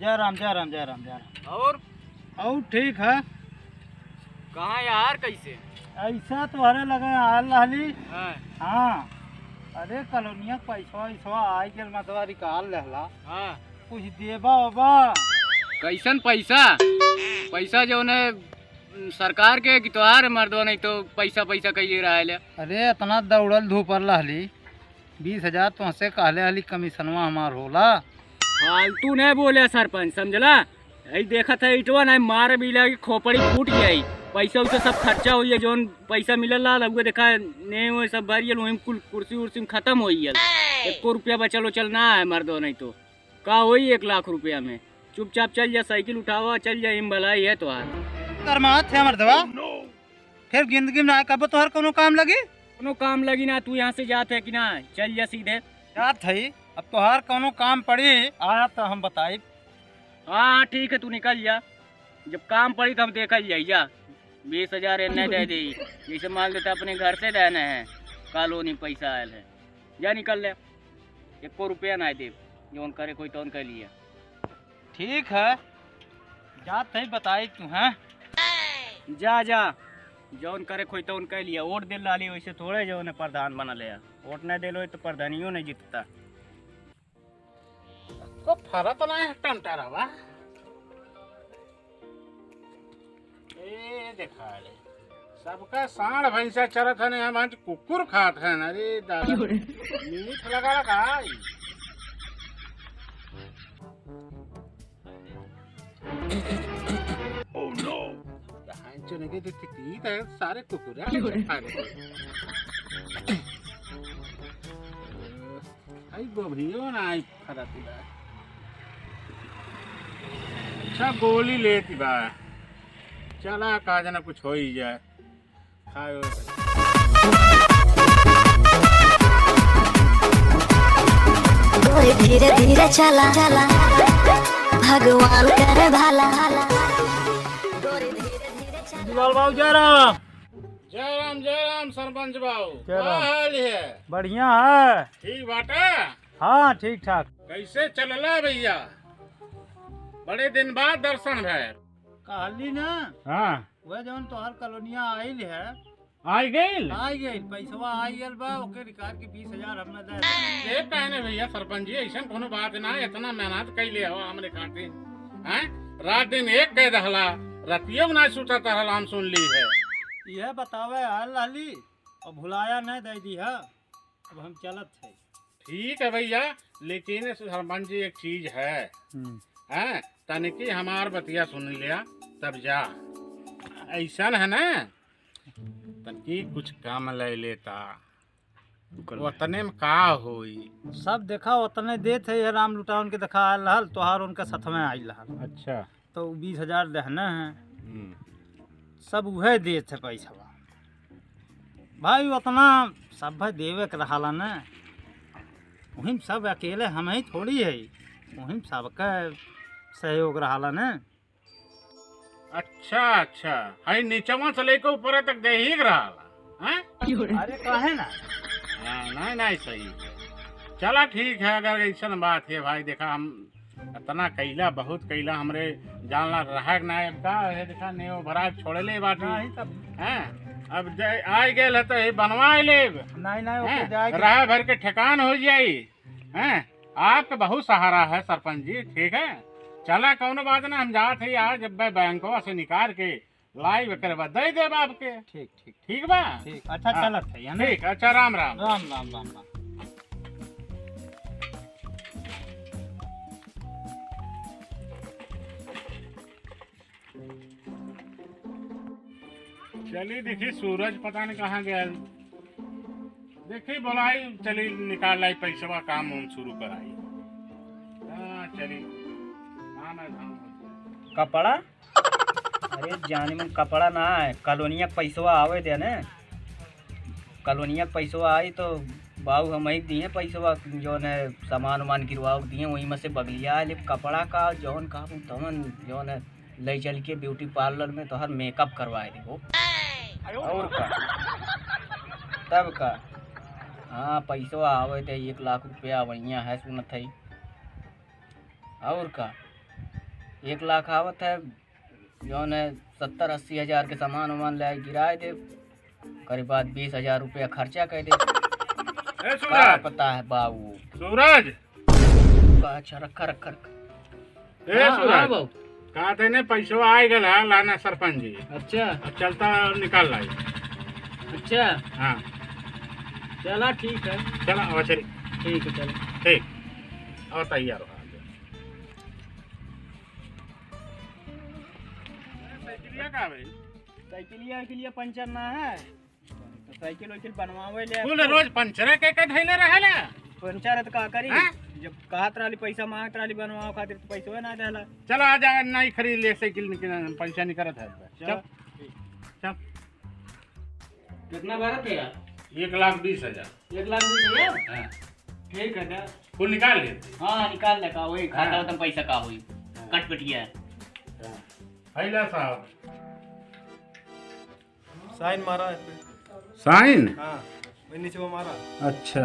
जय राम जय राम जय राम जय राम। और ठीक है। कहाँ यार कैसे ऐसा तुम्हारे लगे हाल रहली। हाँ हाँ अरे कॉलोनिया पैसा वैसा आई गेल मतवा निकाल लेला। हाँ कुछ देबा ओबा। कैसन पैसा पैसा जो ने सरकार के कि तोहार मर्दो नहीं तो पैसा पैसा कहिए रहा है। अरे इतना दौड़ल धूपल रहली 20,000 तुमसे कहले हली कमीशनवा हमार होला। फालतू नहीं बोले सरपंच समझला। यही देखा था इटवा नहीं मार भी लगी खोपड़ी फूट गई। पैसा उसे सब खर्चा हुई है जो पैसा मिलल लगे देखा नहीं वो सब भरियल वहीं कुल कुर्सी उर्सी खत्म हो गई। 1 रुपया बचल उचल ना है मर्दो नहीं तो का हुई 1 लाख रुपया में। चुपचाप चल जा साइकिल उठावा चल जा हिम भलाई है तोहार। करमात है मर्दवा फिर जिंदगी में कब तोहर कोनो काम लगी। कोनो काम लगी ना तू यहाँ से जाते है कि ना चल जा सीधे। जात है अब तोहार कोनो काम पड़ी आया तो हम बताई। हाँ ठीक है तू निकल जा। जब काम पड़ी तो हम देखल जाई जा। 20,000 एने दे दी जैसे मान लेते अपने घर से देना है कॉलोनी पैसा आयल है। जा निकल ले 1 रुपया ना दे जौन करे कोई तौन कर लिया। ठीक है जात है बताई तू है। जा जा जौन करे कोई तौन कह लिया। वोट दिल डाली वैसे थोड़े जो ने प्रधान बना लिया। वोट नहीं दिलो तो प्रधानियों नहीं जीतता। को फरत ना है टंटरवा ए देखा ले सबका सांड भैंसा चरत है ना। हम आज कुकुर खात है ना। अरे दादा मीठ लगा लगा ओह नो चने के तीत है सारे कुकुर आई गोभियो ना आई फरत बा। अच्छा गोली लेती बा चला का जना कुछ हो ही जाए खाओ। धीरे धीरे चला चला भगवान करे भला। बाबू जय राम जय राम जय राम सरपंच बाबू क्या हाल है। बढ़िया है ठीक बाटा। हाँ ठीक ठाक। कैसे चलला भैया बड़े दिन बाद दर्शन है कहली ना। हाँ वह जौन तोहर कॉलोनिया आइल है आई गई पैसवा आई गल बा ओके रिकार्ड के 20,000 हमने दे एक कहने भैया सरपंच जी ऐसा कोनो बात ना इतना मेहनत कैले हो हमरे खातिर हैं। रात दिन एक कह दहला रतियों ना सुता रहला हम सुन ली है। यह बतावे हाल रहली और भुलाया नहीं दे दी है। अब हम चलत है। ठीक है भैया लेकिन सरपंच जी एक चीज है हैं तनिकी हमार बतिया सुन लिया तब जा। ऐसा है ना तनिकी कुछ काम ले लेता उतने में का होई। सब देखा उतने देत है राम लुटावन के देखा आयल रहल तोहार उनका साथ में आयल रहल। अच्छा तो 20,000 देना है सब वह देत है पैसा भाई उतना सब भाई देवे के रहा ना। वहीं सब अकेले हम ही थोड़ी है वहीं सबका सहयोग रहा ना। अच्छा अच्छा हाई नीचवा से लेकर ऊपर तक दे ही रहा है। अरे कहे ना नहीं नहीं सही चला ठीक है। अगर ऐसा बात है भाई देखा हम इतना कैला बहुत कैला हमरे जानला रहा ना का है देखा नहीं भरा छोड़े ले बात हैं। अब आ गए है तो बनवा ले नहीं रहा भर के ठेकान हो जाये हैं। आपका बहुत सहारा है सरपंच जी ठीक है। चला कौन बात ना हम जाते ही आज जब बैंकवा से निकाल के लाइव कर दे दे बाप के। ठीक ठीक ठीक बा ठीक अच्छा चलत है ठीक अच्छा राम राम राम राम राम राम। चली देखी सूरज पता नहीं कहाँ गया। देखी बोलाई चली निकाल लाई पैसा काम शुरू कराई। हाँ चली कपड़ा अरे जाने में कपड़ा ना है कॉलोनिया पैसवा आवे दे ने। कॉलोनिया पैसवा आई तो बाबू हम ही दिए पैसवा जो है सामान वामान गिरवा दिए वहीं में से बगलिया ले कपड़ा का जौन का तमन जो है ले चल के ब्यूटी पार्लर में तो हर मेकअप करवाए देखो और का तब का। हाँ पैसवा आवे थे 1 लाख रुपया वहीं है सुनत है और का 1 लाख आवत है जौन है 70-80 हज़ार के सामान वामान ले गिराए दे, करीब 20,000 रुपया खर्चा कर दे। ए क्या सूरज, पता है बाबू सूरज, का? अच्छा रखा रखा रखा। ए हाँ, सूरज, बाबू। कहा थे ने पैसा आए गला लाना सरपंच जी, अच्छा अब चलता निकाल लाई। अच्छा हाँ चला ठीक है। चला अब चली। ठीक है चलो। ठीक, और तैयार हो साइकिलिया का भाई, साइकिलिया के लिए पंचर ना है तो साइकिल वाइकिल बनवावे ले। बोले रोज पंचर के धैले रहेला। पंचर है तो का करी? हाँ? जब कहा ट्राली पैसा मांग ट्राली बनवाओ खातिर तो पैसा ना देला। चलो आ जा, नहीं खरीद ले साइकिल, पैसा नहीं करत है। चल चल। कितना भरा तेरा? 1,20,000। 1,20,000? हाँ, ठीक है क्या? कुल निकाल ले। हाँ निकाल ले का वही खाता हाँ। तुम पैसा का हुई कटपटिया। हैला साहब साइन मारा है पे। साइन। हाँ वही नीचे वो मारा। अच्छा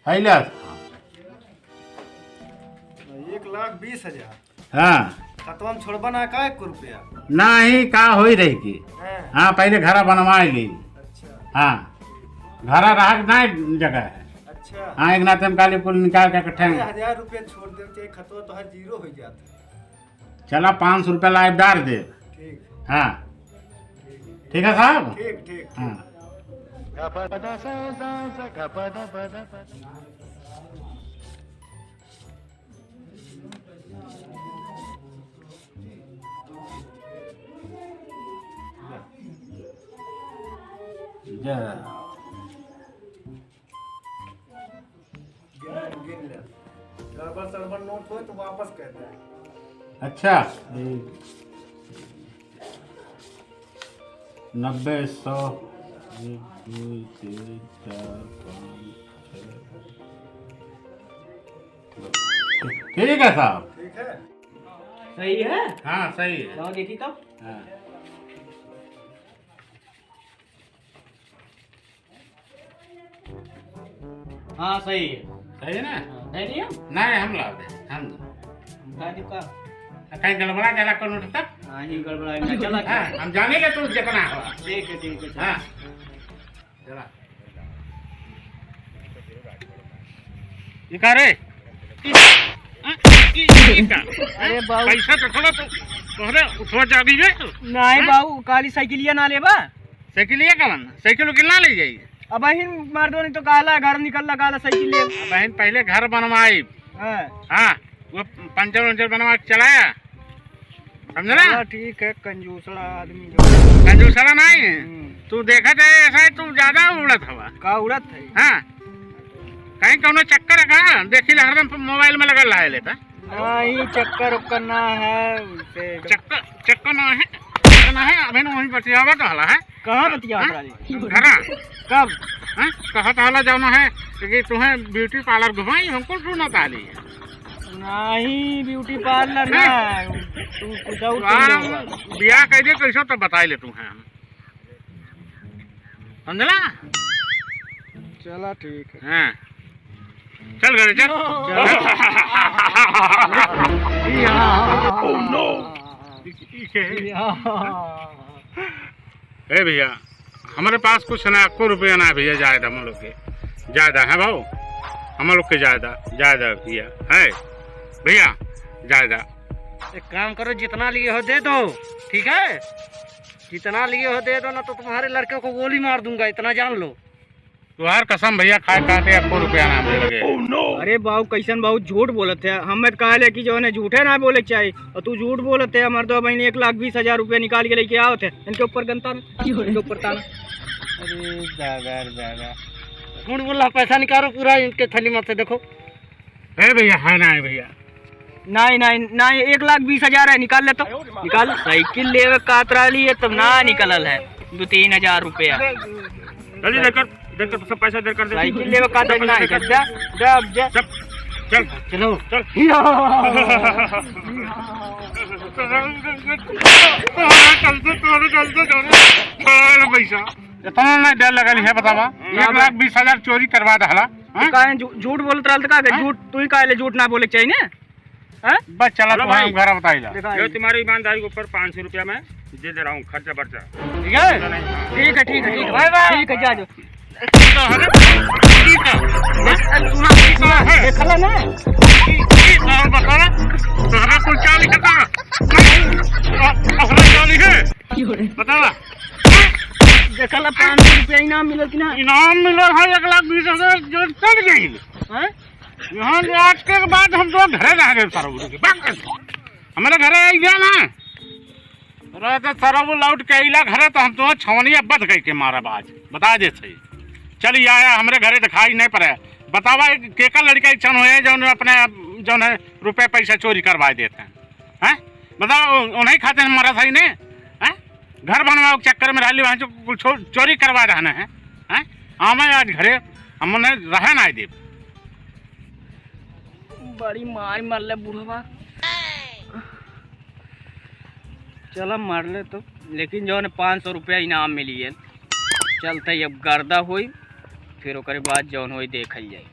हैला। 1,20,000। हाँ खतवा में छोड़बा ना का 1 रुपया। नहीं का होई रही की। हाँ, हाँ पहले घर बनवा ली। अच्छा हाँ घर रहा नहीं जगह है। अच्छा। हाँ एक नाते हम काली कुल निकाल के इकट्ठे 1,000 रुपया छोड़ दे चाहे खतवा तो हर 0 हो जाता। चला 500 रुपया लाइव डाल दे। ठीक हाँ ठीक है साहब। ठीक ठीक। हाँ गिन ले। गड़बड़ सड़बड़ नोट हो तो वापस कर दे। अच्छा 90, 100, 1, 2, 3, 4, 5, 6। ठीक है साहब। ठीक है। सही है। हाँ सही है। जाओ देखी तो। हाँ हाँ सही है। सही है ना। नहीं नहीं नहीं हम ला दे हम भाई का कहीं गड़बड़ा गया को नोट तक। नहीं गड़बड़ाई ना चला क्या? हाँ हम जाने के तू जितना हो। ठीक है ठीक है चलो। हाँ चला ये का रे। अरे बाबू पैसा तो थोड़ा तो तोहरे उठवा जागी रे। नहीं बाबू काली साइकिलिया ना लेबा। साइकिल ये कवन साइकिल उकिल ना ले जाइए। अब हिन मार दो नहीं तो काला घर निकलना काला साइकिल ले। बहन पहले घर बनवाई। हाँ हाँ वो पंचर वंचर बनवा के चलाया समझ ना। हाँ, ठीक है कंजूसड़ा आदमी जो कंजूसड़ा नहीं है। तू देखा था ऐसा है तू ज्यादा उड़त हवा। का उड़त है। हाँ कहीं कौनो चक्कर है का देखी ले हरदम मोबाइल में लगल रहा है लेता। नहीं चक्कर उक्कर ना है उसे। चक्कर चक्कर ना है चक्कर ना है अभी वहीं बतियावा तो हला है। कहाँ बतिया हाँ? वाली? घरा कब? हाँ कहा तो हला जाना है कि तुम्हें ब्यूटी पार्लर घुमाई हमको ढूंढना ताली। नहीं ब्यूटी पार्लर ना तू कुछ और ब्याह कह दे कैसो तो बता ले तू है समझला। चला ठीक है। हाँ चल घरे चल। ए भैया हमारे पास कुछ ना को रुपया ना भैया जायदा हम लोग के ज्यादा है भाव हम लोग के ज्यादा ज्यादा भैया है भैया ज्यादा। एक काम करो जितना लिए हो दे दो ठीक है। जितना लिए हो दे दो ना तो तुम्हारे लड़के को गोली मार दूंगा इतना जान लो। तुहार कसम भैया खाए खाते आपको रुपया ना दे लगे। अरे बाबू कैसन बहुत झूठ बोलत है। हमें कहा कि जो है झूठे ना बोले चाहिए और तू झूठ बोलत है। हमारे दो बहन 1,20,000 रुपया निकाल के लेके आओ थे इनके ऊपर गनता इनके ऊपर ताना। अरे दादा झूठ बोल रहा पैसा निकालो पूरा इनके थैली में से देखो। है भैया है ना है भैया। नहीं नहीं नहीं 1,20,000 है निकाल ले तो निकाल। साइकिल ले कातरा लिए तब ना निकलल है 2-3 हज़ार रुपया। जल्दी देकर सब पैसा दे कर दे। साइकिल ले कातरा ना निकल जा जा जा सब चल चलो चल। पैसा इतना ना डर लगा है बतावा। 1,20,000 चोरी करवा दहला काहे झूठ बोलत रहल त का झूठ तू ही काहे झूठ ना बोले चाहिए ना हैं? बस चला तो हम घर बताइला। ये तुम्हारी ईमानदारी के ऊपर 500 रुपया मैं दे दे रहा हूँ खर्चा बर्चा। ठीक है ठीक है ठीक है ठीक है बाय बाय ठीक है जा जो देखला ना देखला 500 रुपया इनाम मिलो कि ना? इनाम मिलो है 1,20,000 जो चल गई हैं। यहाँ आज के बाद हम तो घरे रह गए सारा हमारे घरे आई गया ना रहते सारा वो लौट के अला घरे तो हम तो छवनिया बच गई के मारा बाज बता दे सही चली आया हमारे घरे दिखाई नहीं पड़े बतावा केका लड़का इच्छा हो जो अपने जो है रुपये पैसा चोरी करवा देते हैं बताओ उन्हीं खाते हैं हमारा सही नहीं है घर बनवाओ के चक्कर में रही वहाँ जो चोरी करवा रहना है हमें आज घरे हमने रह ना दे बड़ी मार मरले बूढ़वा चल मार ले तो लेकिन जो है 500 रुपया इनाम मिली है चलते अब गर्दा हुई फिर ओकरे बाद जौन हुई देखल जाए।